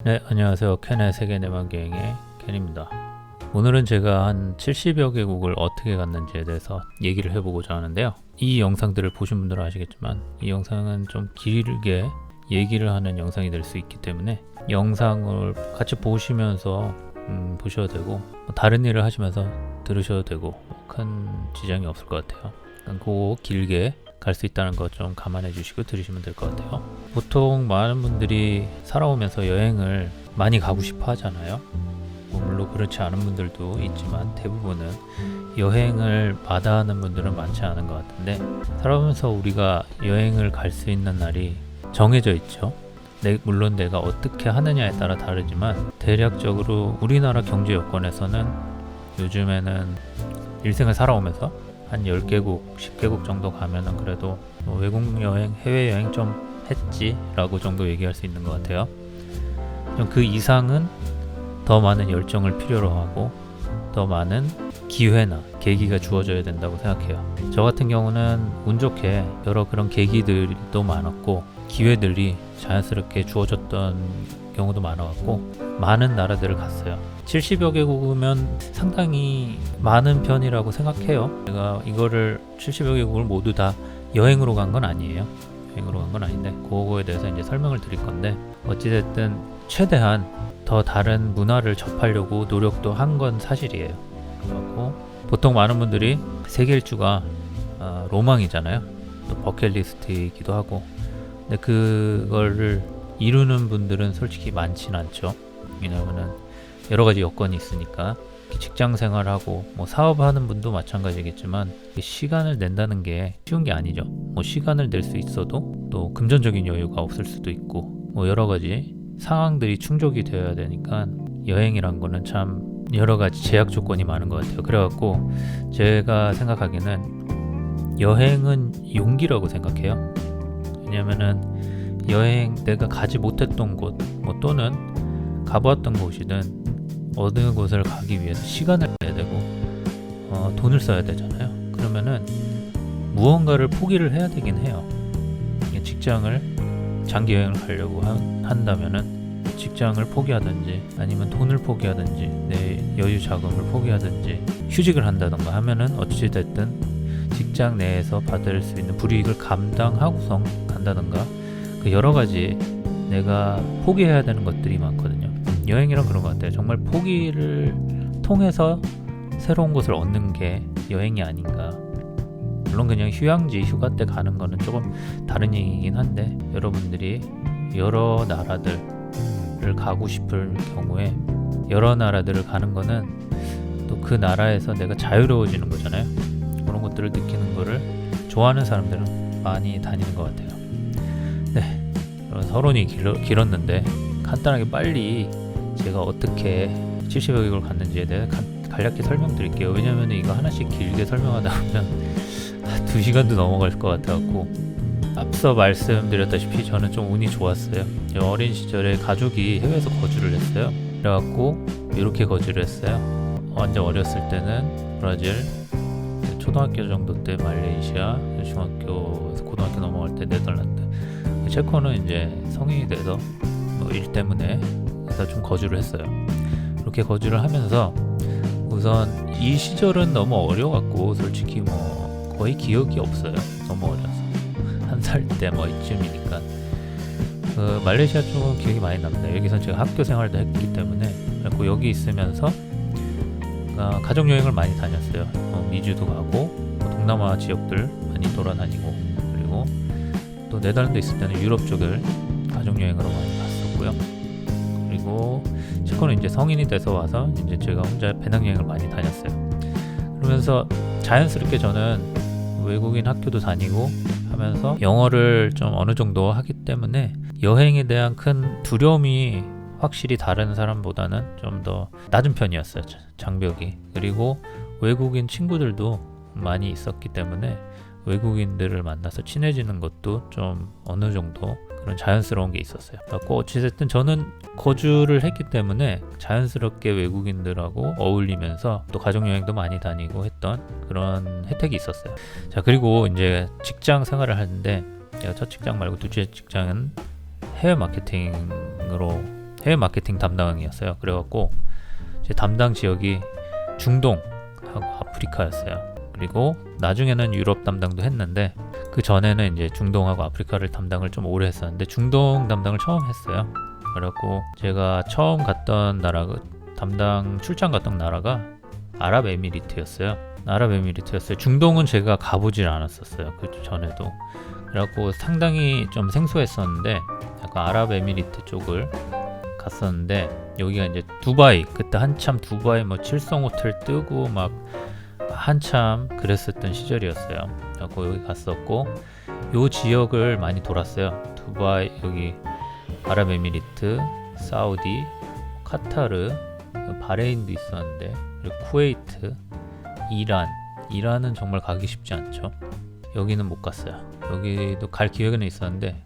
네, 안녕하세요. 켄의 세계 내만여행의 켄입니다. 오늘은 제가 한 70여 개국을 어떻게 갔는지에 대해서 얘기를 해보고자 하는데요. 이 영상들을 보신 분들은 아시겠지만 이 영상은 좀 길게 얘기를 하는 영상이 될 수 있기 때문에 영상을 같이 보시면서 보셔도 되고 다른 일을 하시면서 들으셔도 되고 큰 지장이 없을 것 같아요. 그 길게 갈 수 있다는 거 좀 감안해 주시고 들으시면 될 것 같아요. 보통 많은 분들이 살아오면서 여행을 많이 가고 싶어 하잖아요. 물론 그렇지 않은 분들도 있지만 대부분은 여행을 마다하는 분들은 많지 않은 것 같은데, 살아오면서 우리가 여행을 갈 수 있는 날이 정해져 있죠. 물론 내가 어떻게 하느냐에 따라 다르지만 대략적으로 우리나라 경제 여건에서는 요즘에는 일생을 살아오면서 한 10개국, 10개국 정도 가면은 그래도 외국 여행, 해외 여행 좀 했지 라고 정도 얘기할 수 있는 것 같아요. 그 이상은 더 많은 열정을 필요로 하고 더 많은 기회나 계기가 주어져야 된다고 생각해요. 저 같은 경우는 운 좋게 여러 그런 계기들도 많았고 기회들이 자연스럽게 주어졌던 경우도 많아갖고 많은 나라들을 갔어요. 70여 개국이면 상당히 많은 편이라고 생각해요. 제가 이거를 70여 개국을 모두 다 여행으로 간 건 아니에요. 여행으로 간 건 아닌데 그거에 대해서 이제 설명을 드릴 건데, 어찌됐든 최대한 더 다른 문화를 접하려고 노력도 한 건 사실이에요. 그렇고 보통 많은 분들이 세계 일주가 로망이잖아요. 또 버킷리스트이기도 하고, 근데 그거를 이루는 분들은 솔직히 많진 않죠. 왜냐면은 여러 가지 여건이 있으니까. 직장 생활하고 사업하는 분도 마찬가지겠지만 시간을 낸다는 게 쉬운 게 아니죠. 시간을 낼 수 있어도 또 금전적인 여유가 없을 수도 있고 여러 가지 상황들이 충족이 되어야 되니까 여행이란 거는 참 여러 가지 제약 조건이 많은 것 같아요. 그래갖고 제가 생각하기에는 여행은 용기라고 생각해요. 왜냐면은 여행, 내가 가지 못했던 곳 또는 가보았던 곳이든 어느 곳을 가기 위해서 시간을 내야 되고 돈을 써야 되잖아요. 그러면은 무언가를 포기를 해야 되긴 해요. 직장을 장기 여행을 가려고 한다면은 직장을 포기하든지 아니면 돈을 포기하든지 내 여유 자금을 포기하든지 휴직을 한다던가 하면은 어찌됐든 직장 내에서 받을 수 있는 불이익을 감당하고선 간다던가, 그 여러 가지 내가 포기해야 되는 것들이 많거든요. 여행이란 그런 것 같아요. 정말 포기를 통해서 새로운 것을 얻는 게 여행이 아닌가. 물론 그냥 휴양지, 휴가 때 가는 거는 조금 다른 얘기긴 한데, 여러분들이 여러 나라들을 가고 싶을 경우에 여러 나라들을 가는 거는 또 그 나라에서 내가 자유로워지는 거잖아요. 그런 것들을 느끼는 거를 좋아하는 사람들은 많이 다니는 것 같아요. 네, 서론이 길었는데 간단하게 빨리 제가 어떻게 70여 개국을 갔는지에 대해 간략히 설명드릴게요. 왜냐면 이거 하나씩 길게 설명하다 보면 2시간도 넘어갈 것 같아갖고, 앞서 말씀드렸다시피 저는 좀 운이 좋았어요. 어린 시절에 가족이 해외에서 거주를 했어요. 그래갖고 이렇게 거주를 했어요. 완전 어렸을 때는 브라질, 초등학교 정도 때 말레이시아, 중학교, 고등학교 넘어갈 때 네덜란드, 체코는 이제 성인이 돼서 일 때문에 좀 거주를 했어요. 이렇게 거주를 하면서 우선 이 시절은 너무 어려갖고 솔직히 거의 기억이 없어요. 너무 어려서 한 살 때 이쯤이니까. 말레이시아 쪽은 기억이 많이 납니다. 여기선 제가 학교 생활도 했기 때문에. 그리고 여기 있으면서 가족 여행을 많이 다녔어요. 미주도 가고 동남아 지역들 많이 돌아다니고, 그리고 또 네덜란드 있을 때는 유럽 쪽을 가족 여행으로 많이 갔었고요. 그리고 체코는 이제 성인이 돼서 와서 이제 제가 혼자 배낭여행을 많이 다녔어요. 그러면서 자연스럽게 저는 외국인 학교도 다니고 하면서 영어를 좀 어느 정도 하기 때문에 여행에 대한 큰 두려움이 확실히 다른 사람보다는 좀 더 낮은 편이었어요. 장벽이. 그리고 외국인 친구들도 많이 있었기 때문에 외국인들을 만나서 친해지는 것도 좀 어느 정도 그런 자연스러운 게 있었어요. 그래서 어찌됐든 저는 거주를 했기 때문에 자연스럽게 외국인들하고 어울리면서 또 가족여행도 많이 다니고 했던 그런 혜택이 있었어요. 자, 그리고 이제 직장 생활을 하는데, 제가 첫 직장 말고 둘째 직장은 해외 마케팅으로 해외 마케팅 담당이었어요. 그래갖고 제 담당 지역이 중동하고 아프리카였어요. 그리고 나중에는 유럽 담당도 했는데 그 전에는 이제 중동하고 아프리카를 담당을 좀 오래 했었는데 중동 담당을 처음 했어요. 그래갖고 제가 처음 갔던 나라가 담당 출장 갔던 나라가 아랍에미리트였어요. 중동은 제가 가보질 않았었어요. 그 전에도. 그래갖고 상당히 좀 생소했었는데 약간 아랍에미리트 쪽을 갔었는데 여기가 이제 두바이, 그때 한참 두바이 뭐 7성 호텔 뜨고 막 한참 그랬었던 시절이었어요. 그래갖고 여기 갔었고 요 지역을 많이 돌았어요. 두바이, 여기 아랍에미리트, 사우디, 카타르, 바레인도 있었는데, 그리고 쿠웨이트, 이란은 정말 가기 쉽지 않죠. 여기는 못 갔어요. 여기도 갈 기회는 있었는데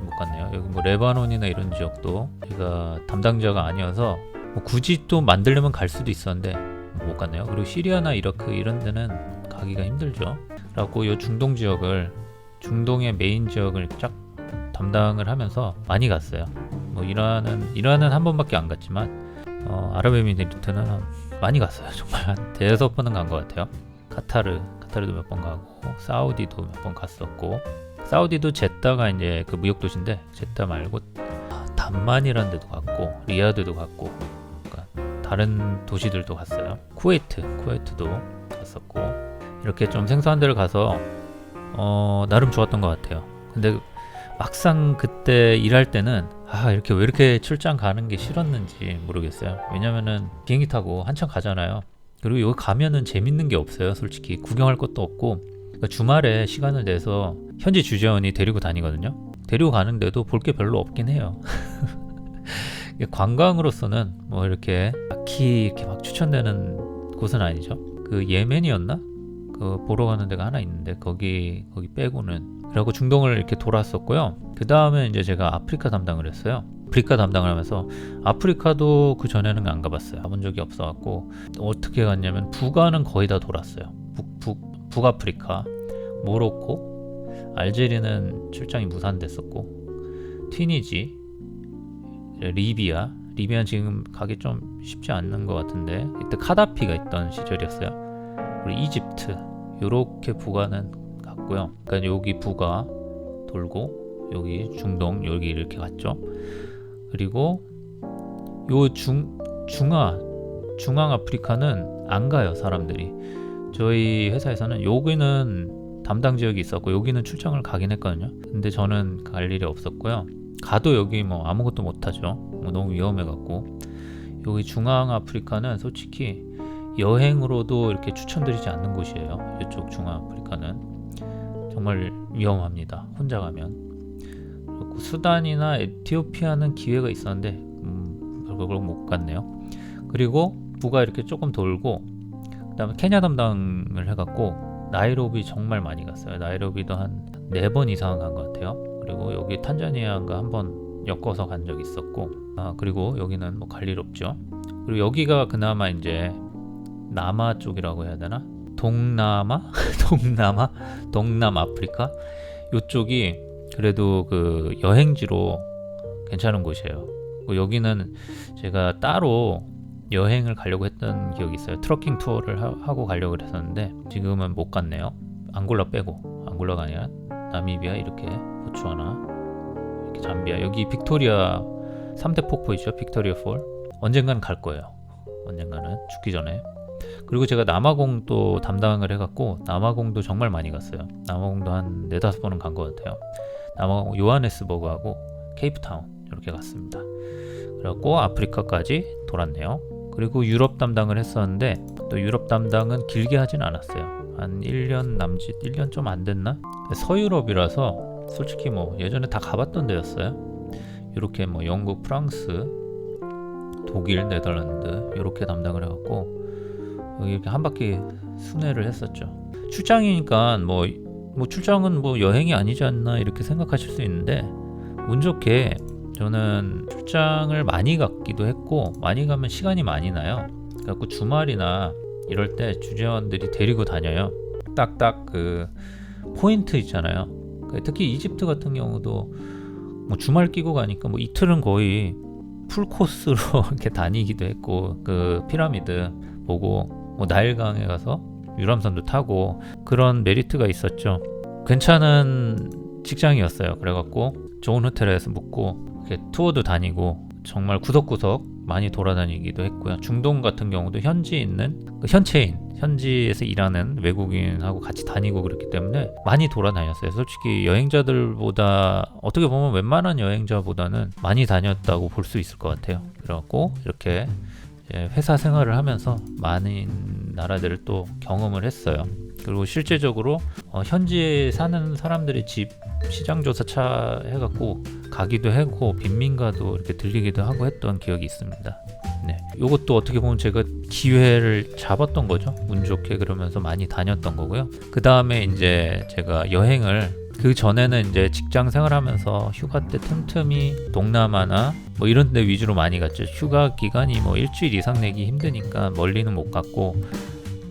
못 갔네요. 여기 뭐 레바논이나 이런 지역도 제가 담당자가 아니어서 뭐 굳이 또 만들려면 갈 수도 있었는데 못 갔네요. 그리고 시리아나 이라크 이런 데는 가기가 힘들죠. 그래갖고 이 중동 지역을, 중동의 메인 지역을 쫙 담당을 하면서 많이 갔어요. 뭐 이란은 한 번밖에 안 갔지만 아랍에미리트는 많이 갔어요. 정말 한 5번은 간 것 같아요. 카타르도 몇 번 가고, 사우디도 몇 번 갔었고, 사우디도 제타가 이제 그 무역 도시인데 제타 말고 담만이라는 데도 갔고, 리야드도 갔고, 그러니까 다른 도시들도 갔어요. 쿠웨이트도 갔었고, 이렇게 좀 생소한 데를 가서 나름 좋았던 것 같아요. 근데 막상 그때 일할 때는 이렇게 왜 이렇게 출장 가는 게 싫었는지 모르겠어요. 왜냐면은 비행기 타고 한참 가잖아요. 그리고 여기 가면은 재밌는 게 없어요. 솔직히 구경할 것도 없고, 그러니까 주말에 시간을 내서 현지 주재원이 데리고 다니거든요. 데리고 가는데도 볼 게 별로 없긴 해요. 관광으로서는 뭐 이렇게 딱히 이렇게 막 추천되는 곳은 아니죠. 그 예멘이었나? 그 보러 가는 데가 하나 있는데 거기 빼고는. 그리고 중동을 이렇게 돌았었고요. 그 다음에 이제 제가 아프리카 담당을 했어요. 아프리카 담당을 하면서, 아프리카도 그 전에는 안 가봤어요. 가본 적이 없어갖고 어떻게 갔냐면 북한은 거의 다 돌았어요. 북아프리카, 모로코, 알제리는 출장이 무산됐었고, 튀니지, 리비아는 지금 가기 좀 쉽지 않는 것 같은데 이때 카다피가 있던 시절이었어요. 그리고 이집트, 요렇게 북한은 갔고요. 그러니까 여기 북아 돌고 여기 중동 여기 이렇게 갔죠. 그리고 요 중앙 아프리카는 안 가요. 사람들이. 저희 회사에서는 여기는 담당 지역이 있었고 여기는 출장을 가긴 했거든요. 근데 저는 갈 일이 없었고요. 가도 여기 뭐 아무것도 못하죠. 뭐 너무 위험해갖고. 여기 중앙 아프리카는 솔직히 여행으로도 이렇게 추천드리지 않는 곳이에요. 이쪽 중앙 아프리카는 정말 위험합니다. 혼자 가면. 그리고 수단이나 에티오피아는 기회가 있었는데 결국 못 갔네요. 그리고 북아 이렇게 조금 돌고, 그 다음에 케냐 담당을 해갖고 나이로비 정말 많이 갔어요. 나이로비도 한 4번 이상 간 것 같아요. 그리고 여기 탄자니아인가 한번 엮어서 간 적이 있었고, 그리고 여기는 뭐 갈 일 없죠. 그리고 여기가 그나마 이제 남아 쪽이라고 해야 되나? 동남아프리카 요쪽이 그래도 그 여행지로 괜찮은 곳이에요. 여기는 제가 따로 여행을 가려고 했던 기억이 있어요. 트러킹 투어를 하고 가려고 했었는데 지금은 못 갔네요. 앙골라 빼고. 앙골라가 아니라 나미비아, 이렇게 보츠와나, 이렇게 잠비아, 여기 빅토리아 3대 폭포 있죠. 빅토리아 폴. 언젠가는 갈 거예요. 언젠가는, 죽기 전에. 그리고 제가 남아공 또 담당을 해갖고 남아공도 정말 많이 갔어요. 남아공도 한 4-5번은 간 것 같아요. 남아공 요하네스버그하고 케이프타운 이렇게 갔습니다. 그래갖고 아프리카까지 돌았네요. 그리고 유럽 담당을 했었는데 또 유럽 담당은 길게 하진 않았어요. 한 1년 남짓, 1년 좀 안 됐나? 서유럽이라서 솔직히 뭐 예전에 다 가봤던 데였어요. 이렇게 뭐 영국, 프랑스, 독일, 네덜란드 이렇게 담당을 해갖고 여기 이렇게 한 바퀴 순회를 했었죠. 출장이니까 뭐 출장은 뭐 여행이 아니지 않나 이렇게 생각하실 수 있는데, 운 좋게 저는 출장을 많이 갔기도 했고, 많이 가면 시간이 많이 나요. 그래갖고 주말이나 이럴 때 주재원들이 데리고 다녀요. 딱딱 그 포인트 있잖아요. 특히 이집트 같은 경우도 뭐 주말 끼고 가니까 뭐 이틀은 거의 풀 코스로 이렇게 다니기도 했고, 그 피라미드 보고 뭐 나일강에 가서 유람선도 타고 그런 메리트가 있었죠. 괜찮은 직장이었어요. 그래갖고 좋은 호텔에서 묵고 이렇게 투어도 다니고 정말 구석구석 많이 돌아다니기도 했고요. 중동 같은 경우도 현지에 있는 그 현지에서 일하는 외국인하고 같이 다니고 그랬기 때문에 많이 돌아다녔어요. 솔직히 여행자들보다, 어떻게 보면 웬만한 여행자보다는 많이 다녔다고 볼 수 있을 것 같아요. 그래갖고 이렇게 회사 생활을 하면서 많은 나라들을 또 경험을 했어요. 그리고 실제적으로 현지에 사는 사람들의 집 시장조사차 해갖고 가기도 하고 빈민가도 이렇게 들리기도 하고 했던 기억이 있습니다. 네, 이것도 어떻게 보면 제가 기회를 잡았던 거죠. 운 좋게. 그러면서 많이 다녔던 거고요. 그 다음에 이제 제가 여행을, 그 전에는 이제 직장 생활하면서 휴가 때 틈틈이 동남아나 뭐 이런 데 위주로 많이 갔죠. 휴가 기간이 뭐 일주일 이상 내기 힘드니까 멀리는 못 갔고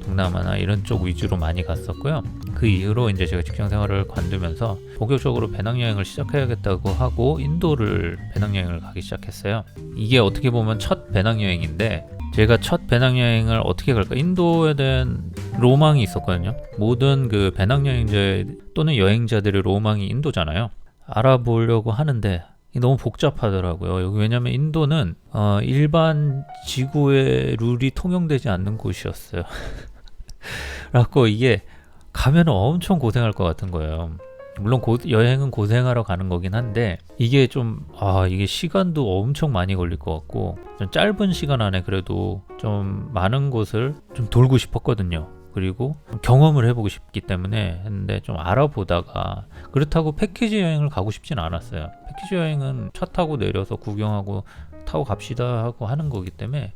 동남아나 이런 쪽 위주로 많이 갔었고요. 그 이후로 이제 제가 직장 생활을 관두면서 본격적으로 배낭여행을 시작해야겠다고 하고 인도를 배낭여행을 가기 시작했어요. 이게 어떻게 보면 첫 배낭여행인데, 제가 첫 배낭여행을 어떻게 갈까? 인도에 대한 로망이 있었거든요. 모든 그 배낭여행자 또는 여행자들의 로망이 인도잖아요. 알아보려고 하는데 너무 복잡하더라고요. 여기 왜냐면 인도는 일반 지구의 룰이 통용되지 않는 곳이었어요. 그래갖고 이게 가면 엄청 고생할 것 같은 거예요. 물론 여행은 고생하러 가는 거긴 한데 이게 좀 이게 시간도 엄청 많이 걸릴 것 같고, 좀 짧은 시간 안에 그래도 좀 많은 곳을 좀 돌고 싶었거든요. 그리고 경험을 해보고 싶기 때문에 했는데, 좀 알아보다가, 그렇다고 패키지 여행을 가고 싶진 않았어요. 패키지 여행은 차 타고 내려서 구경하고 타고 갑시다 하고 하는 거기 때문에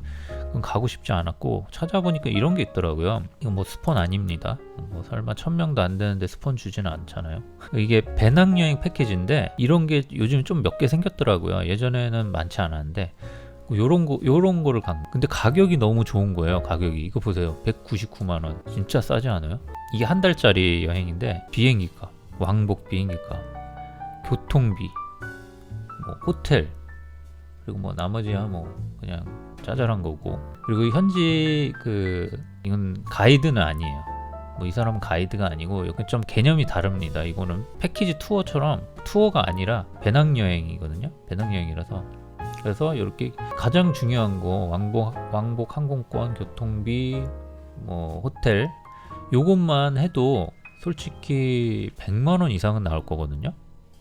그건 가고 싶지 않았고, 찾아보니까 이런 게 있더라고요. 이거 뭐 스폰 아닙니다. 뭐 설마 1000명도 안 되는데 스폰 주지는 않잖아요. 이게 배낭여행 패키지인데 이런 게 요즘 좀 몇 개 생겼더라고요. 예전에는 많지 않았는데 요런 거를 근데 가격이 너무 좋은 거예요. 가격이 이거 보세요. 199만 원. 진짜 싸지 않아요? 이게 한 달짜리 여행인데 비행기값, 왕복 비행기값, 교통비, 뭐 호텔, 그리고 뭐 나머지야 뭐 그냥 짜잘한 거고, 그리고 현지 이건 가이드는 아니에요. 뭐 이 사람은 가이드가 아니고 여기 좀 개념이 다릅니다. 이거는 패키지 투어처럼 투어가 아니라 배낭여행이거든요. 배낭여행이라서. 그래서 이렇게 가장 중요한 거 왕복 항공권, 교통비, 뭐 호텔, 요것만 해도 솔직히 100만 원 이상은 나올 거거든요.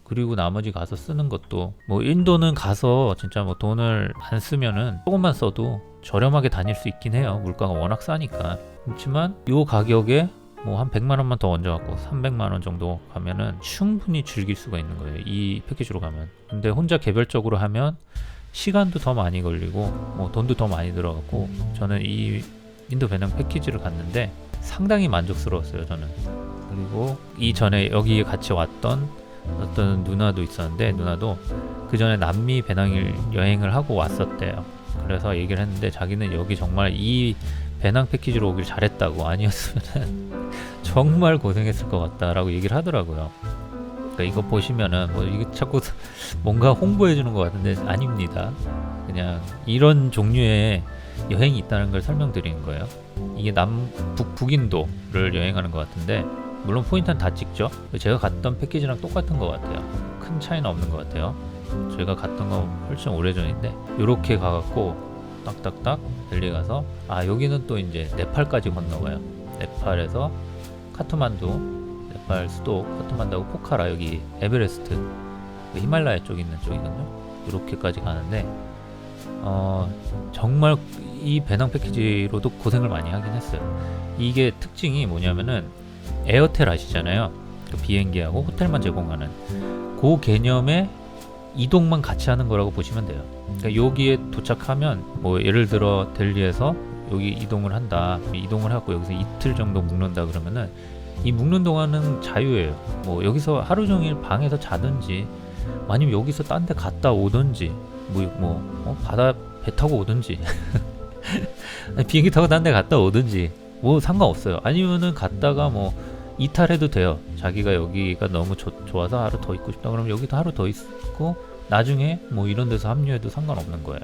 그리고 나머지 가서 쓰는 것도, 뭐 인도는 가서 진짜 뭐 돈을 안 쓰면은 조금만 써도 저렴하게 다닐 수 있긴 해요. 물가가 워낙 싸니까. 그렇지만 요 가격에 뭐 한 100만 원만 더 얹어갖고 300만 원 정도 가면은 충분히 즐길 수가 있는 거예요. 이 패키지로 가면. 근데 혼자 개별적으로 하면 시간도 더 많이 걸리고 뭐 돈도 더 많이 들어갔고, 저는 이 인도 배낭 패키지를 갔는데 상당히 만족스러웠어요, 저는. 그리고 이전에 여기에 같이 왔던 어떤 누나도 있었는데, 누나도 그 전에 남미 배낭 여행을 하고 왔었대요. 그래서 얘기를 했는데 자기는 여기 정말 이 배낭 패키지로 오길 잘했다고, 아니었으면 정말 고생했을 것 같다라고 얘기를 하더라고요. 그러니까 이거 보시면은 뭐 이게 자꾸 뭔가 홍보해 주는 것 같은데 아닙니다. 그냥 이런 종류의 여행이 있다는 걸 설명드리는 거예요. 이게 북인도를 여행하는 것 같은데, 물론 포인트는 다 찍죠. 제가 갔던 패키지랑 똑같은 것 같아요. 큰 차이는 없는 것 같아요. 제가 갔던 건 훨씬 오래전인데 이렇게 가갖고 딱딱딱 델리 가서, 여기는 또 이제 네팔까지 건너가요. 네팔에서 카트만두, 네팔 수도 카트만두하고 포카라, 여기 에베레스트, 히말라야 쪽 있는 쪽이거든요. 이렇게까지 가는데 정말 이 배낭 패키지로도 고생을 많이 하긴 했어요. 이게 특징이 뭐냐면은 에어텔 아시잖아요. 그 비행기하고 호텔만 제공하는 그 개념의 이동만 같이 하는 거라고 보시면 돼요. 그러니까 여기에 도착하면 뭐 예를 들어 델리에서 여기 이동을 한다. 이동을 하고 여기서 이틀 정도 묵는다 그러면은 이 묵는 동안은 자유예요. 뭐 여기서 하루 종일 방에서 자든지, 아니면 여기서 딴 데 갔다 오든지, 바다 배 타고 오든지 비행기 타고 딴 데 갔다 오든지 뭐 상관없어요. 아니면은 갔다가 뭐 이탈해도 돼요. 자기가 여기가 너무 좋아서 하루 더 있고 싶다 그러면 여기도 하루 더 있고 나중에 뭐 이런 데서 합류해도 상관없는 거예요.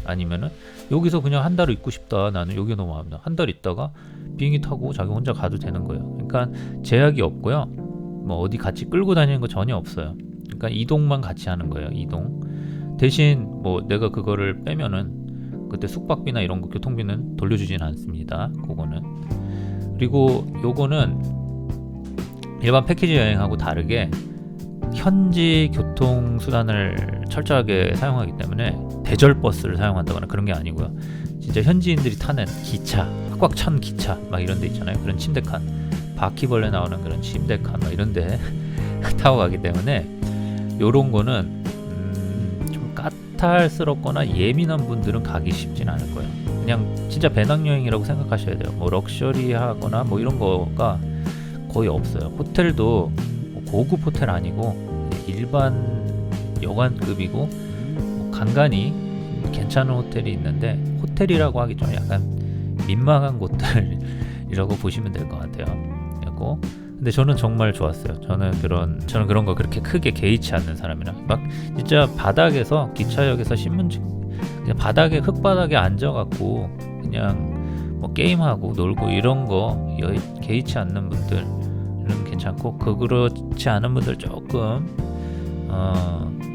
아니면은 여기서 그냥 한 달 있고 싶다, 나는 여기 너무 마음에 한 달 있다가 비행기 타고 자기 혼자 가도 되는 거예요. 그러니까 제약이 없고요, 뭐 어디 같이 끌고 다니는 거 전혀 없어요. 그러니까 이동만 같이 하는 거예요. 이동 대신 뭐 내가 그거를 빼면은 그때 숙박비나 이런 거 교통비는 돌려주진 않습니다. 그거는. 그리고 요거는 일반 패키지 여행하고 다르게 현지 교통수단을 철저하게 사용하기 때문에 대절 버스를 사용한다거나 그런 게 아니고요. 진짜 현지인들이 타는 기차, 꽉 찬 기차 막 이런 데 있잖아요. 그런 침대칸, 바퀴벌레 나오는 그런 침대칸 막 이런 데 타고 가기 때문에 요런 거는 좀 까탈스럽거나 예민한 분들은 가기 쉽진 않을 거예요. 그냥 진짜 배낭여행이라고 생각하셔야 돼요. 뭐 럭셔리하거나 뭐 이런 거가 거의 없어요. 호텔도 고급 호텔 아니고 일반 여관급이고 뭐 간간히 괜찮은 호텔이 있는데, 호텔이라고 하기 좀 약간 민망한 곳들이라고 보시면 될 것 같아요. 그리고 근데 저는 정말 좋았어요. 저는 그런 거 그렇게 크게 개의치 않는 사람이라 막 진짜 바닥에서 기차역에서 신문지 그냥 바닥에 흙바닥에 앉아갖고 그냥 뭐 게임하고 놀고 이런 거 개의치 않는 분들은 괜찮고, 그렇지 않은 분들 조금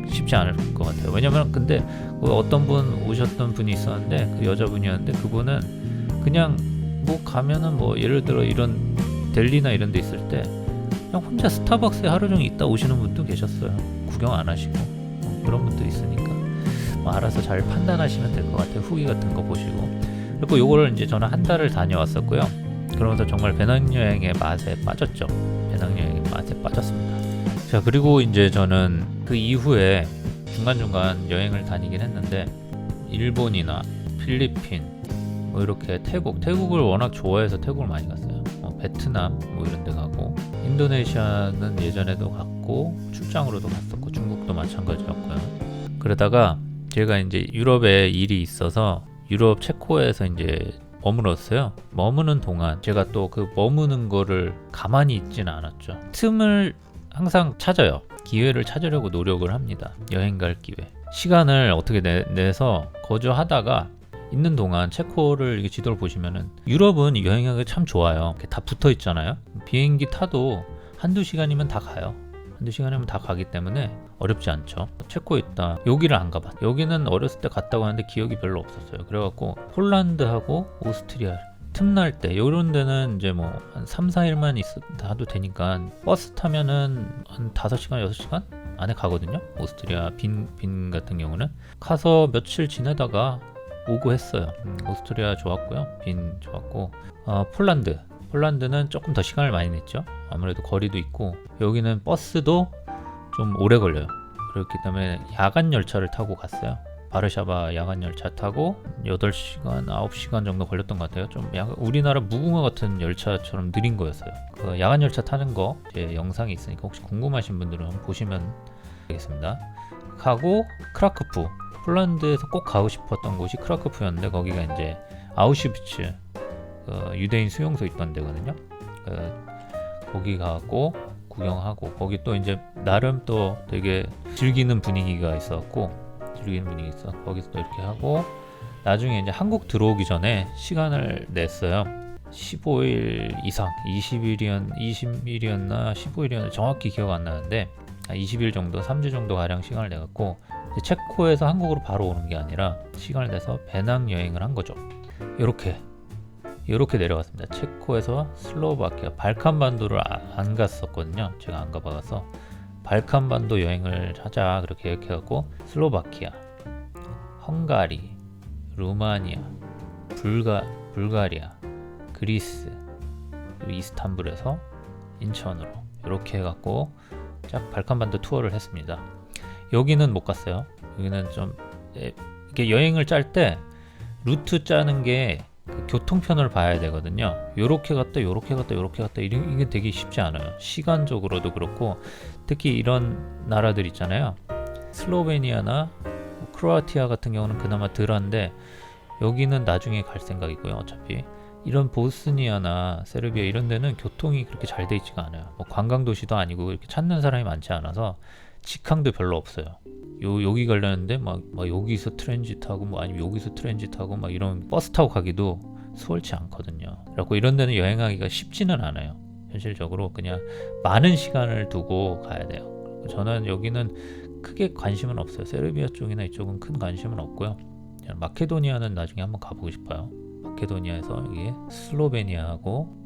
쉽지 않을 것 같아요. 왜냐면 근데 어떤 분 오셨던 분이 있었는데 그 여자분이었는데 그분은 그냥 뭐 가면은 뭐 예를 들어 이런 델리나 이런 데 있을 때 그냥 혼자 스타벅스에 하루 종일 있다 오시는 분도 계셨어요. 구경 안 하시고 그런 분도 있으니까 뭐 알아서 잘 판단하시면 될 것 같아요. 후기 같은 거 보시고. 그리고 요거를 이제 저는 한 달을 다녀왔었고요. 그러면서 정말 배낭여행의 맛에 빠졌죠. 배낭여행의 맛에 빠졌습니다. 자, 그리고 이제 저는 그 이후에 중간중간 여행을 다니긴 했는데 일본이나 필리핀 뭐 이렇게 태국을 워낙 좋아해서 태국을 많이 갔어요. 베트남 뭐 이런 데 가고, 인도네시아는 예전에도 갔고 출장으로도 갔었고, 중국도 마찬가지였고요. 그러다가 제가 이제 유럽에 일이 있어서 유럽 체코에서 이제 머물었어요. 머무는 동안 제가 또 그 머무는 거를 가만히 있지는 않았죠. 틈을 항상 찾아요. 기회를 찾으려고 노력을 합니다. 여행 갈 기회. 시간을 어떻게 내서 거주하다가 있는 동안 체코를 이렇게 지도를 보시면은 유럽은 여행하기 참 좋아요. 다 붙어 있잖아요. 비행기 타도 한두 시간이면 다 가요. 한두 시간이면 다 가기 때문에 어렵지 않죠. 체코에 있다. 여기를 안 가봤. 여기는 어렸을 때 갔다고 하는데 기억이 별로 없었어요. 그래갖고 폴란드하고 오스트리아 틈날 때 요런 데는 이제 뭐 한 3, 4일만 있어도 되니까 버스 타면은 한 5시간, 6시간 안에 가거든요. 오스트리아 빈 같은 경우는 가서 며칠 지내다가 오고 했어요. 오스트리아 좋았고요. 빈 좋았고, 폴란드는 조금 더 시간을 많이 냈죠. 아무래도 거리도 있고 여기는 버스도 좀 오래 걸려요. 그렇기 때문에 야간 열차를 타고 갔어요. 바르샤바 야간 열차 타고 8시간, 9시간 정도 걸렸던 것 같아요. 좀 약간 우리나라 무궁화 같은 열차처럼 느린 거였어요. 그 야간 열차 타는 거 제 영상이 있으니까 혹시 궁금하신 분들은 한번 보시면 되겠습니다. 가고 크라크프, 폴란드에서 꼭 가고 싶었던 곳이 크라크프였는데 거기가 이제 아우슈비츠 유대인 수용소 있던 데거든요. 거기 가고 구경하고, 거기 또 이제 나름 또 되게 즐기는 분위기가 있었고, 거기서 또 이렇게 하고 나중에 이제 한국 들어오기 전에 시간을 냈어요. 15일 이상, 20일이었나 15일이었나 정확히 기억 안 나는데 20일 정도, 3주 정도 가량 시간을 내갖고 체코에서 한국으로 바로 오는 게 아니라 시간을 내서 배낭여행을 한 거죠. 이렇게 내려갔습니다. 체코에서 슬로바키아, 발칸반도를 안 갔었거든요. 제가 안 가봐서 발칸반도 여행을 하자 그렇게 계획해갖고 슬로바키아, 헝가리, 루마니아, 불가리아, 그리스, 그리고 이스탄불에서 인천으로 이렇게 해갖고 쫙 발칸반도 투어를 했습니다. 여기는 못 갔어요. 여기는 좀 이렇게 여행을 짤 때 루트 짜는 게 그 교통편을 봐야 되거든요. 요렇게 갔다 이게 되게 쉽지 않아요. 시간적으로도 그렇고, 특히 이런 나라들 있잖아요. 슬로베니아나 크로아티아 같은 경우는 그나마 덜한데 여기는 나중에 갈 생각이고요. 어차피 이런 보스니아나 세르비아 이런 데는 교통이 그렇게 잘 돼 있지가 않아요. 뭐 관광 도시도 아니고 이렇게 찾는 사람이 많지 않아서 직항도 별로 없어요. 여기 가려는데 막 여기서 트랜짓하고 뭐 아니면 여기서 트랜짓하고 막 이런 버스 타고 가기도 수월치 않거든요. 그래갖고 이런 데는 여행하기가 쉽지는 않아요. 현실적으로 그냥 많은 시간을 두고 가야 돼요. 저는 여기는 크게 관심은 없어요. 세르비아 쪽이나 이쪽은 큰 관심은 없고요. 마케도니아는 나중에 한번 가보고 싶어요. 마케도니아에서 이게 슬로베니아하고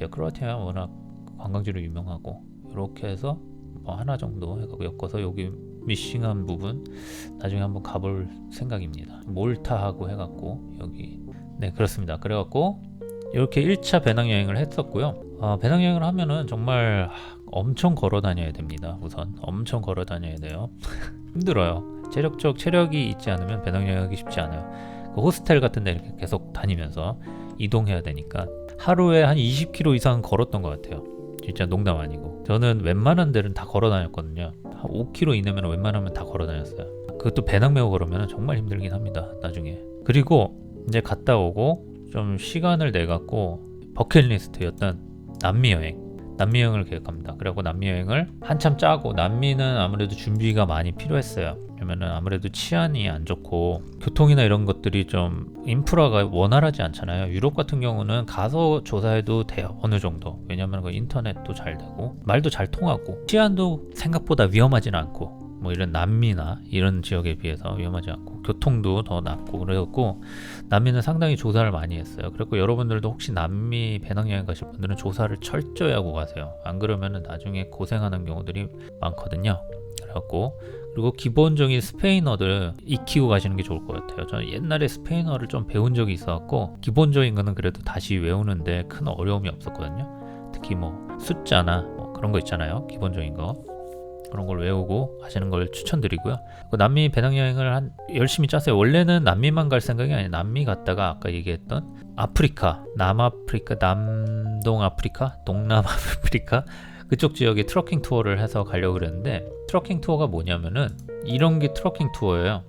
크로아티아 워낙 관광지로 유명하고 이렇게 해서 뭐 하나 정도 해가고 엮어서 여기 미싱한 부분 나중에 한번 가볼 생각입니다. 몰타하고 해갖고 여기 네 그렇습니다. 그래갖고 이렇게 1차 배낭여행을 했었고요. 배낭여행을 하면은 정말 엄청 걸어 다녀야 됩니다. 우선 엄청 걸어 다녀야 돼요. 힘들어요. 체력이 있지 않으면 배낭여행하기 쉽지 않아요. 그 호스텔 같은 데 이렇게 계속 다니면서 이동해야 되니까 하루에 한 20km 이상 걸었던 것 같아요. 진짜 농담 아니고. 저는 웬만한 데는 다 걸어 다녔거든요. 한 5km 이내면 웬만하면 다 걸어 다녔어요. 그것도 배낭 메고 걸으면 정말 힘들긴 합니다. 나중에. 그리고 이제 갔다 오고 좀 시간을 내갖고 버킷리스트였던 남미 여행을 계획합니다. 그리고 남미 여행을 한참 짜고, 남미는 아무래도 준비가 많이 필요했어요. 왜냐면은 아무래도 치안이 안 좋고 교통이나 이런 것들이 좀 인프라가 원활하지 않잖아요. 유럽 같은 경우는 가서 조사해도 돼요. 어느 정도. 왜냐면 그 인터넷도 잘 되고 말도 잘 통하고 치안도 생각보다 위험하진 않고, 뭐 이런 남미나 이런 지역에 비해서 위험하지 않고 교통도 더 낫고, 그래갖고 남미는 상당히 조사를 많이 했어요. 그리고 여러분들도 혹시 남미 배낭여행 가실 분들은 조사를 철저히 하고 가세요. 안 그러면은 나중에 고생하는 경우들이 많거든요. 그래갖고 그리고 기본적인 스페인어들 익히고 가시는 게 좋을 것 같아요. 저는 옛날에 스페인어를 좀 배운 적이 있어갖고 기본적인 거는 그래도 다시 외우는데 큰 어려움이 없었거든요. 특히 뭐 숫자나 뭐 그런 거 있잖아요. 기본적인 거. 그런 걸 외우고 가시는 걸 추천드리고요. 남미 배낭여행을 열심히 짰어요. 원래는 남미만 갈 생각이 아니에요. 남미 갔다가 아까 얘기했던 아프리카, 남아프리카, 남동아프리카, 동남아프리카 그쪽 지역에 트러킹 투어를 해서 가려고 그랬는데, 트러킹 투어가 뭐냐면은 이런 게 트러킹 투어예요.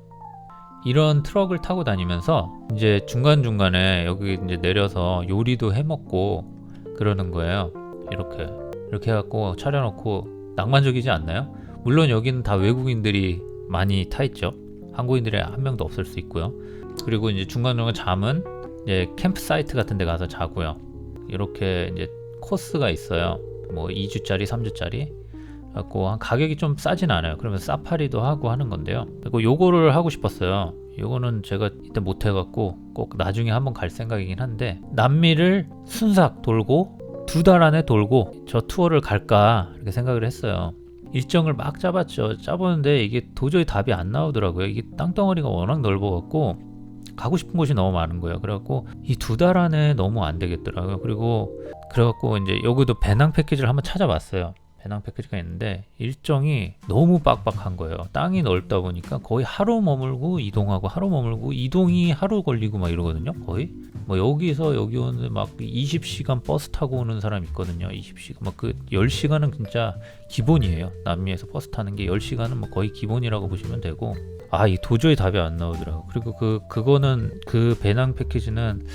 이런 트럭을 타고 다니면서 이제 중간중간에 여기 이제 내려서 요리도 해 먹고 그러는 거예요. 이렇게 해갖고 차려놓고. 낭만적이지 않나요? 물론 여기는 다 외국인들이 많이 타 있죠. 한국인들이 한 명도 없을 수 있고요. 그리고 이제 중간중간 잠은 이제 캠프 사이트 같은 데 가서 자고요. 이렇게 이제 코스가 있어요. 뭐 2주짜리, 3주짜리. 그래갖고 가격이 좀 싸진 않아요. 그러면 사파리도 하고 하는 건데요. 그리고 요거를 하고 싶었어요. 요거는 제가 이때 못 해갖고 꼭 나중에 한번 갈 생각이긴 한데, 남미를 순삭 돌고 2달 안에 돌고 저 투어를 갈까 이렇게 생각을 했어요. 일정을 막 짜봤는데 이게 도저히 답이 안 나오더라고요. 이게 땅덩어리가 워낙 넓어갖고 가고 싶은 곳이 너무 많은 거예요. 그래갖고 이 2달 안에 너무 안 되겠더라고요. 그래갖고 이제 여기도 배낭 패키지를 한번 찾아봤어요. 배낭 패키지가 있는데 일정이 너무 빡빡한 거예요. 땅이 넓다 보니까 거의 하루 머물고 이동하고 하루 머물고 이동이 하루 걸리고 막 이러거든요. 거의 뭐 여기서 여기 오는데 막 20시간 버스 타고 오는 사람 있거든요. 20시간 막 그 10시간은 진짜 기본이에요. 남미에서 버스 타는 게 10시간은 뭐 거의 기본이라고 보시면 되고, 이 도저히 답이 안 나오더라고. 그리고 그거는 그 배낭 패키지는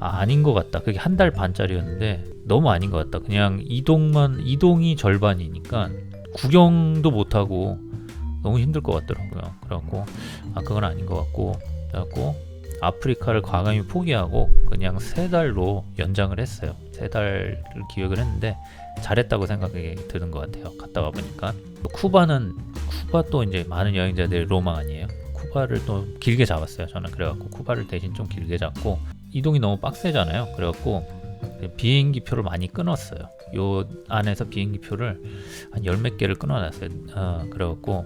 아닌 것 같다. 그게 1달 반짜리였는데 너무 아닌 것 같다. 그냥 이동이 절반이니까 구경도 못하고 너무 힘들 것 같더라고요. 그래갖고 그건 아닌 것 같고, 그래갖고 아프리카를 과감히 포기하고 그냥 3달로 연장을 했어요. 3달을 기획을 했는데 잘했다고 생각이 드는 것 같아요. 갔다 와보니까. 쿠바 또 이제 많은 여행자들의 로망 아니에요. 쿠바를 또 길게 잡았어요. 저는 그래갖고 쿠바를 대신 좀 길게 잡고, 이동이 너무 빡세잖아요. 그래갖고 비행기 표를 많이 끊었어요. 요 안에서 비행기 표를 한 10몇 개를 끊어놨어요. 그래갖고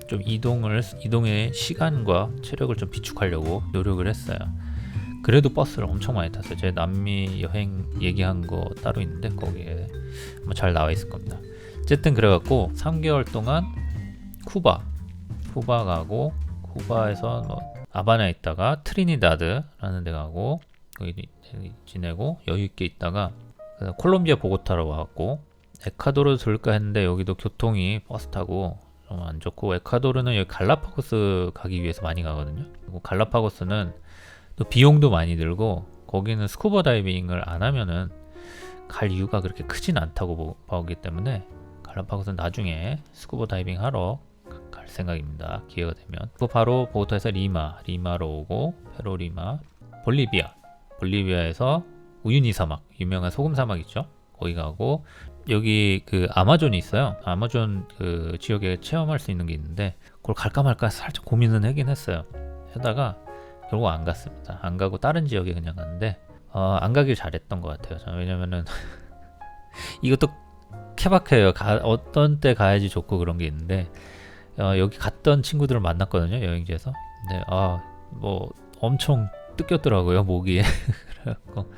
좀 이동의 시간과 체력을 좀 비축하려고 노력을 했어요. 그래도 버스를 엄청 많이 탔어요. 제 남미 여행 얘기한 거 따로 있는데 거기에 뭐 잘 나와 있을 겁니다. 어쨌든 그래갖고 3개월 동안 쿠바 가고, 쿠바에서 뭐 아바나에 있다가 트리니다드라는 데 가고 거기 지내고 여유 있게 있다가 콜롬비아 보고타로 와갖고 에콰도르 들까 했는데 여기도 교통이 버스 타고 좀 안 좋고, 에콰도르는 여기 갈라파고스 가기 위해서 많이 가거든요. 그리고 갈라파고스는 또 비용도 많이 들고 거기는 스쿠버 다이빙을 안 하면은 갈 이유가 그렇게 크진 않다고 보기 때문에 갈라파고스는 나중에 스쿠버 다이빙 하러 생각입니다. 기회가 되면. 그 바로 보고타에서 리마로 오고 페루리마, 볼리비아에서 우유니 사막, 유명한 소금 사막 있죠. 거기 가고 여기 그 아마존이 있어요. 아마존 그 지역에 체험할 수 있는 게 있는데 그걸 갈까 말까 살짝 고민은 하긴 했어요. 하다가 결국 안 갔습니다. 안 가고 다른 지역에 그냥 갔는데 안 가길 잘했던 것 같아요. 저는 왜냐면은 이것도 케바케예요. 어떤 때 가야지 좋고 그런 게 있는데 여기 갔던 친구들을 만났거든요. 여행지에서. 근데 뭐 엄청 뜯겼더라고요. 모기에. 그래갖고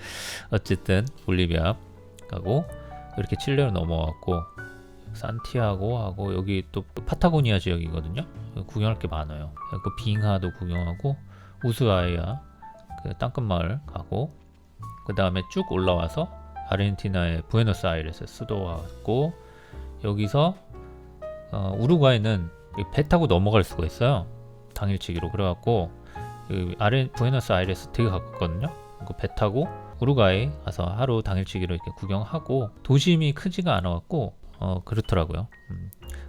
어쨌든 볼리비아 가고 이렇게 칠레로 넘어갔고 산티아고 하고 여기 또 파타고니아 지역이거든요. 구경할 게 많아요. 그 빙하도 구경하고 우스아이아 그 땅끝 마을 가고 그 다음에 쭉 올라와서 아르헨티나의 부에노스아이레스 수도 왔고 여기서 우루과이는 배 타고 넘어갈 수가 있어요. 당일치기로. 그래갖고 부에노스아이레스 되게 가깝거든요. 그 배 타고 우루과이 가서 하루 당일치기로 이렇게 구경하고 도심이 크지가 않아갖고 그렇더라고요.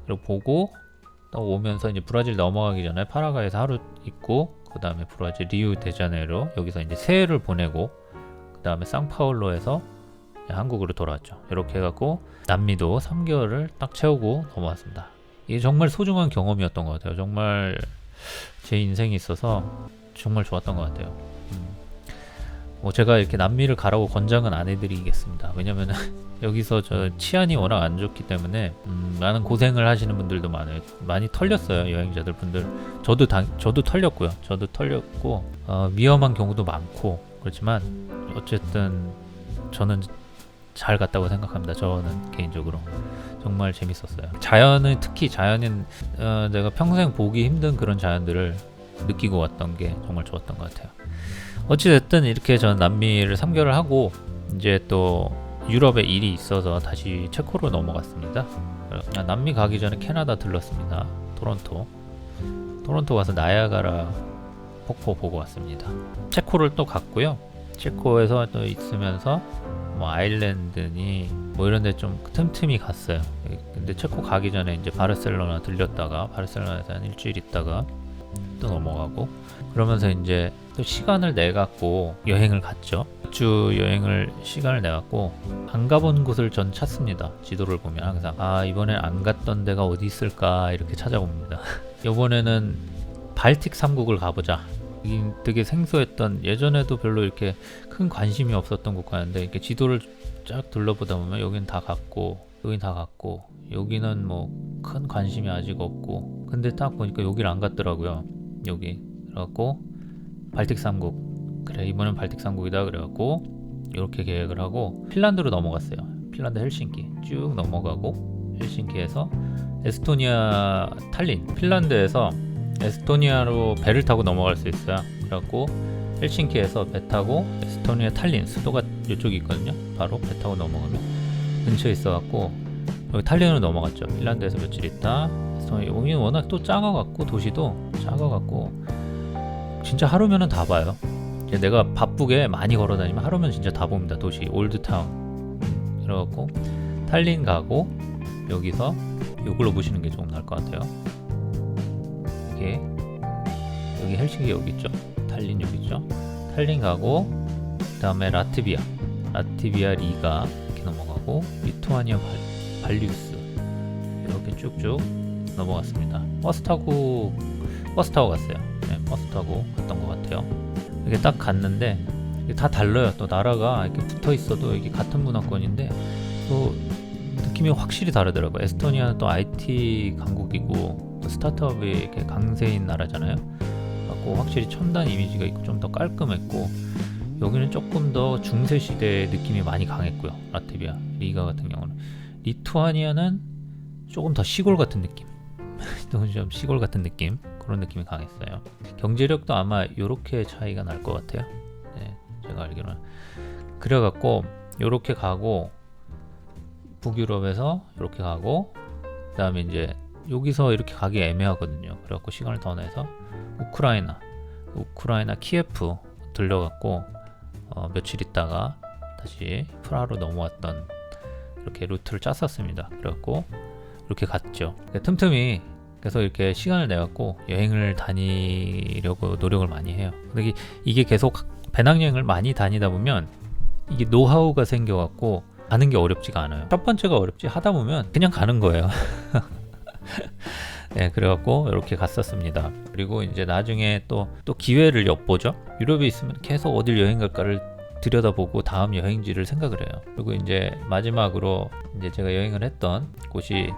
그리고 보고 또 오면서 이제 브라질 넘어가기 전에 파라과이에서 하루 있고 그 다음에 브라질 리우데자네이루 여기서 이제 새해를 보내고 그 다음에 상파울로에서 한국으로 돌아왔죠. 이렇게 해갖고 남미도 3개월을 딱 채우고 넘어왔습니다. 이게 정말 소중한 경험이었던 것 같아요. 정말 제 인생에 있어서 정말 좋았던 것 같아요. 뭐 제가 이렇게 남미를 가라고 권장은 안 해드리겠습니다. 왜냐면은 여기서 저 치안이 워낙 안 좋기 때문에 많은 고생을 하시는 분들도 많아요. 많이 털렸어요. 여행자들 분들. 저도 털렸고요. 저도 털렸고 위험한 경우도 많고 그렇지만 어쨌든 저는 잘 갔다고 생각합니다. 저는 개인적으로 정말 재밌었어요. 특히 자연은 내가 평생 보기 힘든 그런 자연들을 느끼고 왔던 게 정말 좋았던 것 같아요. 어찌됐든 이렇게 저는 남미를 3개월을 하고 이제 또 유럽에 일이 있어서 다시 체코로 넘어갔습니다. 남미 가기 전에 캐나다 들렀습니다. 토론토 가서 나야가라 폭포 보고 왔습니다. 체코를 또 갔고요. 체코에서 또 있으면서 뭐 아일랜드니 뭐 이런 데 좀 틈틈이 갔어요. 근데 체코 가기 전에 이제 바르셀로나 들렸다가 바르셀로나에서 한 일주일 있다가 또 넘어가고 그러면서 이제 또 시간을 내갖고 여행을 갔죠. 주 여행을 시간을 내갖고 안 가본 곳을 전 찾습니다. 지도를 보면 항상 이번엔 안 갔던 데가 어디 있을까 이렇게 찾아봅니다. 이번에는 발틱 3국을 가보자. 되게 생소했던 예전에도 별로 이렇게 큰 관심이 없었던 국가였는데 이렇게 지도를 쫙 둘러보다 보면 여긴 다 갔고 여기는 뭐 큰 관심이 아직 없고 근데 딱 보니까 여기를 안 갔더라고요. 여기 그래갖고 발틱 3국 그래 이번엔 발틱 3국이다 그래갖고 이렇게 계획을 하고 핀란드로 넘어갔어요. 핀란드 헬싱키 쭉 넘어가고 헬싱키에서 에스토니아 탈린 핀란드에서 에스토니아로 배를 타고 넘어갈 수 있어요. 그래갖고 헬싱키에서 배 타고 에스토니아 탈린 수도가 이쪽에 있거든요. 바로 배 타고 넘어가면 근처에 있어갖고 여기 탈린으로 넘어갔죠. 핀란드에서 며칠 있다 여기 워낙 또 작아갖고 도시도 작아갖고 진짜 하루면은 다 봐요. 내가 바쁘게 많이 걸어다니면 하루면 진짜 다 봅니다. 도시 올드타운 그래갖고 탈린 가고 여기서 이걸로 보시는 게 좀 나을 것 같아요. 이게 여기 헬싱키 여기 있죠. 탈린 여기 있죠. 탈린 가고 그 다음에 라트비아 리가 이렇게 넘어가고 리투아니아 발리우스 이렇게 쭉쭉 넘어갔습니다. 버스 타고 갔어요. 네, 버스 타고 갔던 것 같아요. 이게 딱 갔는데 이게 다 달라요. 또 나라가 이렇게 붙어 있어도 이게 같은 문화권인데 또 느낌이 확실히 다르더라고요. 에스토니아는 또 IT 강국이고 또 스타트업이 이렇게 강세인 나라잖아요. 그래서 확실히 첨단 이미지가 있고 좀 더 깔끔했고 여기는 조금 더 중세 시대의 느낌이 많이 강했고요. 라트비아 리가 같은 경우는 리투아니아는 조금 더 시골 같은 느낌. 좀 시골 같은 느낌 그런 느낌이 강했어요. 경제력도 아마 요렇게 차이가 날 것 같아요. 네, 제가 알기로는 그래갖고 요렇게 가고 북유럽에서 이렇게 가고 그 다음에 이제 여기서 이렇게 가기 애매하거든요. 그래갖고 시간을 더 내서 우크라이나 키예프 들려갖고 며칠 있다가 다시 프라하로 넘어왔던 이렇게 루트를 짰었습니다. 그래갖고 이렇게 갔죠. 틈틈이 그래서 이렇게 시간을 내갖고 여행을 다니려고 노력을 많이 해요. 근데 이게 계속 배낭여행을 많이 다니다 보면 이게 노하우가 생겨갖고 가는 게 어렵지가 않아요. 첫 번째가 어렵지, 하다 보면 그냥 가는 거예요. 네, 그래갖고 이렇게 갔었습니다. 그리고 이제 나중에 또 기회를 엿보죠. 유럽에 있으면 계속 어딜 여행 갈까를 들여다보고 다음 여행지를 생각을 해요. 그리고 이제 마지막으로 이제 제가 여행을 했던 곳이 이제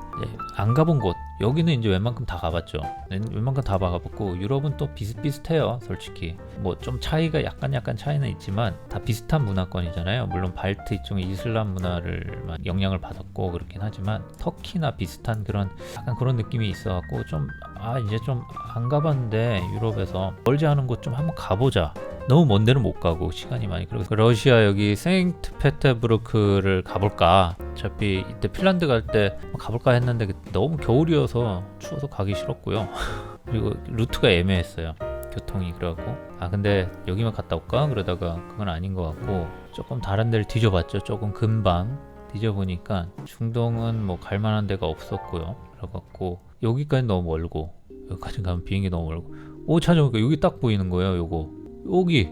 안 가본 곳, 여기는 이제 웬만큼 다 가봤죠. 웬만큼 다 가봤고, 유럽은 또 비슷비슷해요. 솔직히 뭐 좀 차이가 약간 차이는 있지만 다 비슷한 문화권이잖아요. 물론 발트 이쪽의 이슬람 문화를 영향을 받았고 그렇긴 하지만 터키나 비슷한 그런 약간 그런 느낌이 있어갖고 좀 이제 좀 안 가봤는데 유럽에서 멀지 않은 곳 좀 한번 가보자. 너무 먼 데는 못 가고 시간이 많이, 그래서 러시아 여기 생트페테르부르크를 가볼까. 어차피 이때 핀란드 갈 때 가볼까 했는데 너무 겨울이어서 추워서 가기 싫었고요. 그리고 루트가 애매했어요, 교통이. 그래갖고 근데 여기만 갔다 올까 그러다가 그건 아닌 것 같고 조금 다른 데를 뒤져봤죠. 조금 금방 뒤져보니까 중동은 뭐 갈만한 데가 없었고요. 그래갖고 여기까지 너무 멀고, 여기까지 가면 비행기 너무 멀고, 찾아보니까 여기 딱 보이는 거예요. 여기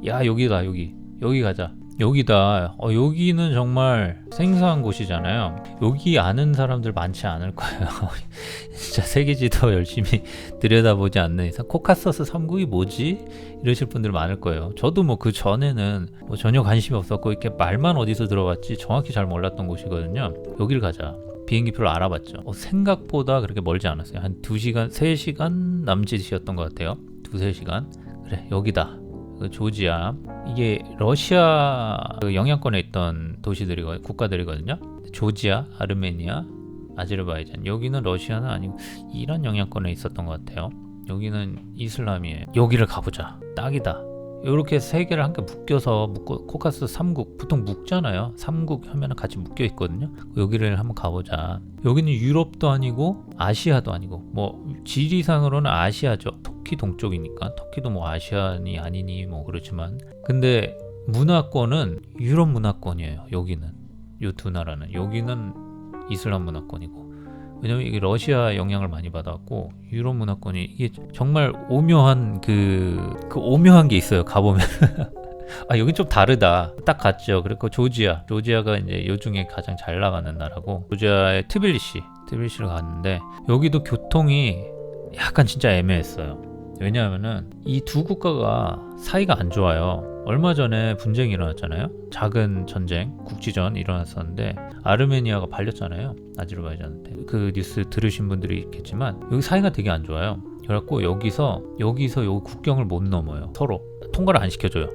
여기다. 여기 가자. 여기다. 여기는 정말 생소한 곳이잖아요. 여기 아는 사람들 많지 않을 거예요. 진짜 세계지도 열심히 들여다보지 않는 이상 코카서스 3국이 뭐지? 이러실 분들 많을 거예요. 저도 뭐 그 전에는 뭐 전혀 관심이 없었고 이렇게 말만 어디서 들어봤지 정확히 잘 몰랐던 곳이거든요. 여길 가자. 비행기표를 알아봤죠. 생각보다 그렇게 멀지 않았어요. 한 2시간, 3시간 남짓이었던 것 같아요. 2-3시간. 그래, 여기다. 조지아. 이게 러시아 영향권에 있던 국가들이거든요. 조지아, 아르메니아, 아제르바이잔. 여기는 러시아는 아니고 이란 영향권에 있었던 것 같아요. 여기는 이슬람이에요. 여기를 가보자. 딱이다. 이렇게 세 개를 함께 묶어서 코카스 3국 보통 묶잖아요. 3국 하면 같이 묶여 있거든요. 여기를 한번 가보자. 여기는 유럽도 아니고 아시아도 아니고, 뭐 지리상으로는 아시아죠. 터키 동쪽이니까. 터키도 뭐 아시아니 아니니 뭐 그렇지만, 근데 문화권은 유럽 문화권이에요. 여기는 이 두 나라는. 여기는 이슬람 문화권이고, 왜냐면 이게 러시아 영향을 많이 받았고, 유럽 문화권이 이게 정말 오묘한 그 오묘한 게 있어요. 가보면 여긴 좀 다르다. 딱 갔죠. 그리고 조지아가 이제 요 중에 가장 잘 나가는 나라고, 조지아의 트빌리시를 갔는데 여기도 교통이 약간 진짜 애매했어요. 왜냐하면은 이 두 국가가 사이가 안 좋아요. 얼마 전에 분쟁이 일어났잖아요. 작은 전쟁, 국지전 일어났었는데 아르메니아가 발렸잖아요. 아제르바이잔한테. 그 뉴스 들으신 분들이 있겠지만 여기 사이가 되게 안 좋아요. 그래갖고 여기서 여기 국경을 못 넘어요. 서로 통과를 안 시켜줘요.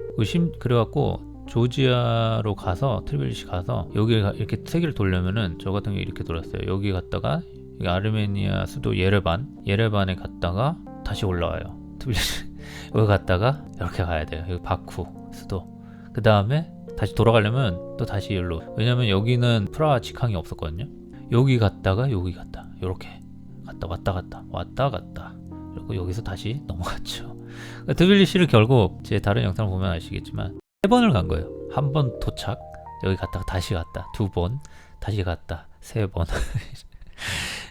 그래갖고 조지아로 가서 트빌리시 가서 여기 이렇게 세 개를 돌려면은 저 같은 경우 이렇게 돌았어요. 여기 갔다가 여기 아르메니아 수도 예레반에 갔다가 다시 올라와요. 트빌리시. 여기 갔다가 이렇게 가야 돼요. 여기 바쿠 수도. 그 다음에 다시 돌아가려면 또 다시 여기로. 왜냐면 여기는 프라하 직항이 없었거든요. 여기 갔다가 이렇게 왔다 갔다. 그리고 여기서 다시 넘어갔죠. 트빌리시를 결국 제 다른 영상을 보면 아시겠지만 3번을 간 거예요. 한 번 도착, 여기 갔다가 다시 갔다, 2번, 다시 갔다, 3번.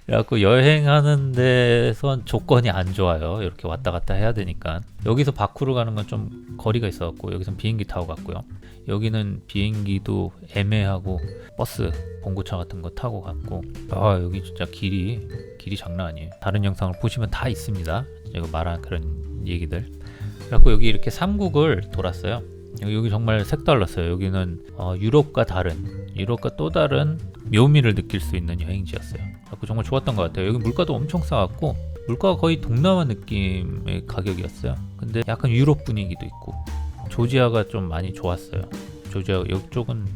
그래갖고 여행하는 데선 조건이 안 좋아요. 이렇게 왔다 갔다 해야 되니까. 여기서 바쿠로 가는 건 좀 거리가 있어갖고 여기선 비행기 타고 갔고요. 여기는 비행기도 애매하고 버스, 봉고차 같은 거 타고 갔고, 여기 진짜 길이 장난 아니에요. 다른 영상을 보시면 다 있습니다. 제가 말한 그런 얘기들. 그래갖고 여기 이렇게 3국을 돌았어요. 여기 정말 색달랐어요. 여기는 유럽과 또 다른 묘미를 느낄 수 있는 여행지였어요. 그래서 정말 좋았던 것 같아요. 여기 물가도 엄청 싸갖고, 물가가 거의 동남아 느낌의 가격이었어요. 근데 약간 유럽 분위기도 있고, 조지아가 좀 많이 좋았어요. 조지아 이쪽은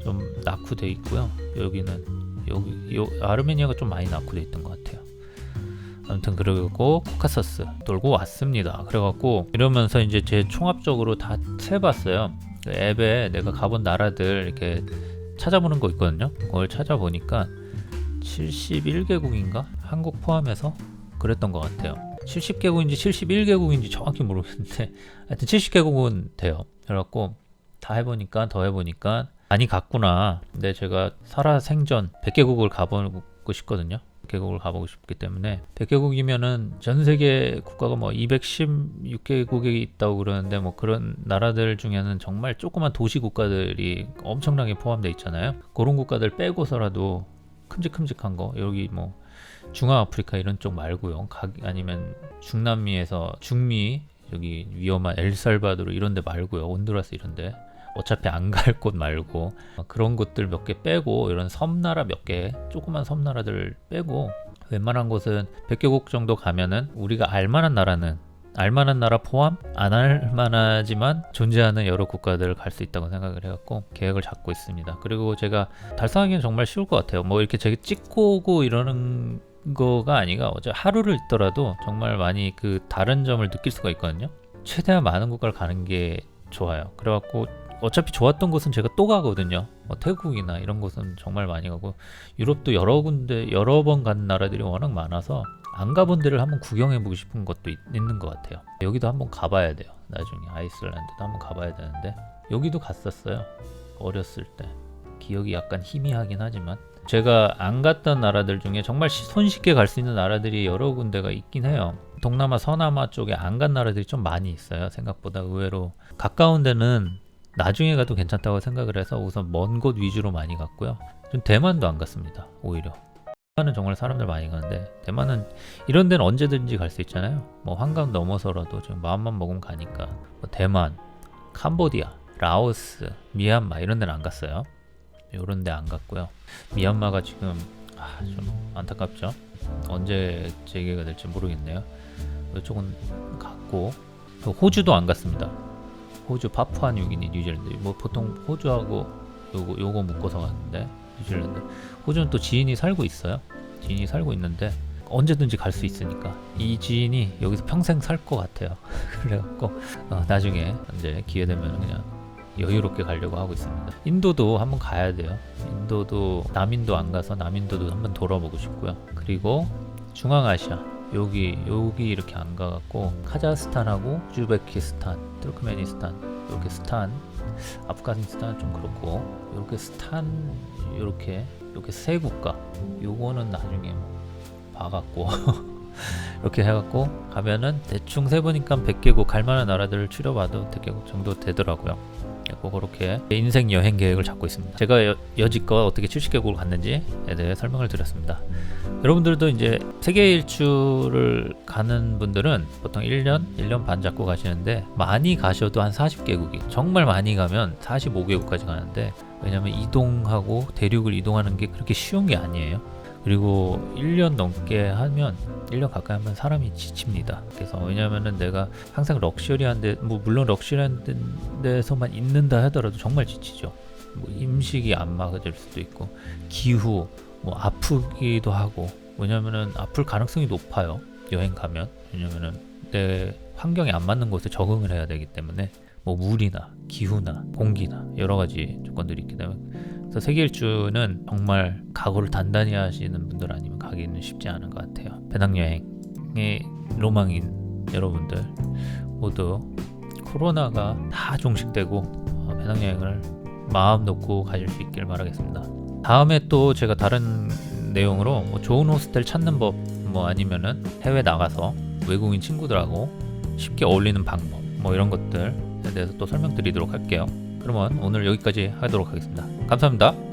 좀 낙후돼 있고요. 여기는 아르메니아가 좀 많이 낙후돼 있던 것 같아요. 아무튼 그리고 코카서스 돌고 왔습니다. 그래갖고 이러면서 이제 제 총합적으로 다 세봤어요. 그 앱에 내가 가본 나라들 이렇게 찾아보는 거 있거든요. 그걸 찾아보니까 71개국인가? 한국 포함해서 그랬던 것 같아요. 70개국인지 71개국인지 정확히 모르겠는데 하여튼 70개국은 돼요. 그래갖고 더 해보니까 많이 갔구나. 근데 제가 살아생전 100개국을 가보고 싶거든요. 100개국을 가보고 싶기 때문에 100개국이면은 전 세계 국가가 뭐 216개국이 있다고 그러는데 뭐 그런 나라들 중에는 정말 조그만 도시 국가들이 엄청나게 포함되어 있잖아요. 그런 국가들 빼고서라도 큼직큼직한 거, 여기 뭐 중앙아프리카 이런 쪽 말고요, 아니면 중남미에서 중미, 여기 위험한 엘살바도르 이런 데 말고요, 온두라스 이런 데 어차피 안 갈 곳 말고 그런 곳들 몇 개 빼고, 이런 섬나라 몇 개, 조그만 섬나라들 빼고 웬만한 곳은 100개국 정도 가면은 우리가 알만한 나라 포함 안 알만하지만 존재하는 여러 국가들을 갈 수 있다고 생각을 해갖고 계획을 잡고 있습니다. 그리고 제가 달성하기는 정말 쉬울 것 같아요. 뭐 이렇게 제가 찍고 오고 이러는 거가 아니라 어제 하루를 있더라도 정말 많이 그 다른 점을 느낄 수가 있거든요. 최대한 많은 국가를 가는 게 좋아요. 그래갖고 어차피 좋았던 곳은 제가 또 가거든요. 뭐 태국이나 이런 곳은 정말 많이 가고, 유럽도 여러 군데 여러 번 간 나라들이 워낙 많아서 안 가본 데를 한번 구경해보고 싶은 것도 있는 것 같아요. 여기도 한번 가봐야 돼요. 나중에 아이슬란드도 한번 가봐야 되는데, 여기도 갔었어요. 어렸을 때. 기억이 약간 희미하긴 하지만 제가 안 갔던 나라들 중에 정말 손쉽게 갈 수 있는 나라들이 여러 군데가 있긴 해요. 동남아, 서남아 쪽에 안 간 나라들이 좀 많이 있어요. 생각보다 의외로 가까운 데는 나중에 가도 괜찮다고 생각을 해서 우선 먼 곳 위주로 많이 갔고요. 좀 대만도 안 갔습니다. 오히려 대만은 정말 사람들 많이 가는데, 대만은 이런 데는 언제든지 갈 수 있잖아요. 뭐 한강 넘어서라도 지금 마음만 먹으면 가니까. 뭐 대만, 캄보디아, 라오스, 미얀마 이런 데는 안 갔어요. 이런 데 안 갔고요. 미얀마가 지금 좀 안타깝죠. 언제 재개가 될지 모르겠네요. 이쪽은 갔고, 호주도 안 갔습니다. 호주, 파푸아뉴기니, 뉴질랜드. 뭐 보통 호주하고 요거 묶어서 갔는데, 뉴질랜드. 호주는 또 지인이 살고 있어요. 지인이 살고 있는데 언제든지 갈 수 있으니까 이 지인이 여기서 평생 살 것 같아요. 그래갖고 나중에 이제 기회 되면 그냥 여유롭게 가려고 하고 있습니다. 인도도 한번 가야 돼요. 인도도 남인도 안 가서 남인도도 한번 돌아보고 싶고요. 그리고 중앙아시아 여기 이렇게 안 가갖고 카자흐스탄하고 우즈베키스탄, 투르크메니스탄, 이렇게 스탄, 아프가니스탄은 좀 그렇고, 이렇게 스탄, 이렇게 세 국가, 요거는 나중에 뭐 봐갖고 이렇게 해갖고 가면은 대충 세보니까 100개국 갈만한 나라들을 추려봐도 100개국 정도 되더라고요. 그렇게 인생 여행 계획을 잡고 있습니다. 제가 여지껏 어떻게 70개국을 갔는지에 대해 설명을 드렸습니다. 여러분들도 이제 세계 일주를 가는 분들은 보통 1년 반 잡고 가시는데, 많이 가셔도 한 40개국이, 정말 많이 가면 45개국까지 가는데, 왜냐면 이동하고 대륙을 이동하는 게 그렇게 쉬운 게 아니에요. 그리고 1년 넘게 하면, 1년 가까이 하면 사람이 지칩니다. 그래서 왜냐면은 내가 항상 럭셔리한 데, 뭐 물론 럭셔리한 데서만 있는다 하더라도 정말 지치죠. 뭐 음식이 안 맞을 수도 있고, 기후, 뭐 아프기도 하고, 왜냐면은 아플 가능성이 높아요. 여행 가면. 왜냐면은 내 환경에 안 맞는 곳에 적응을 해야 되기 때문에, 뭐 물이나 기후나 공기나 여러 가지 조건들이 있기 때문에. 그래서 세계 일주는 정말 각오를 단단히 하시는 분들 아니면 가기는 쉽지 않은 것 같아요. 배낭여행의 로망인 여러분들 모두 코로나가 다 종식되고 배낭여행을 마음 놓고 가실 수 있길 바라겠습니다. 다음에 또 제가 다른 내용으로 뭐 좋은 호스텔 찾는 법, 뭐 아니면은 해외 나가서 외국인 친구들하고 쉽게 어울리는 방법, 뭐 이런 것들에 대해서 또 설명드리도록 할게요. 그러면 오늘 여기까지 하도록 하겠습니다. 감사합니다.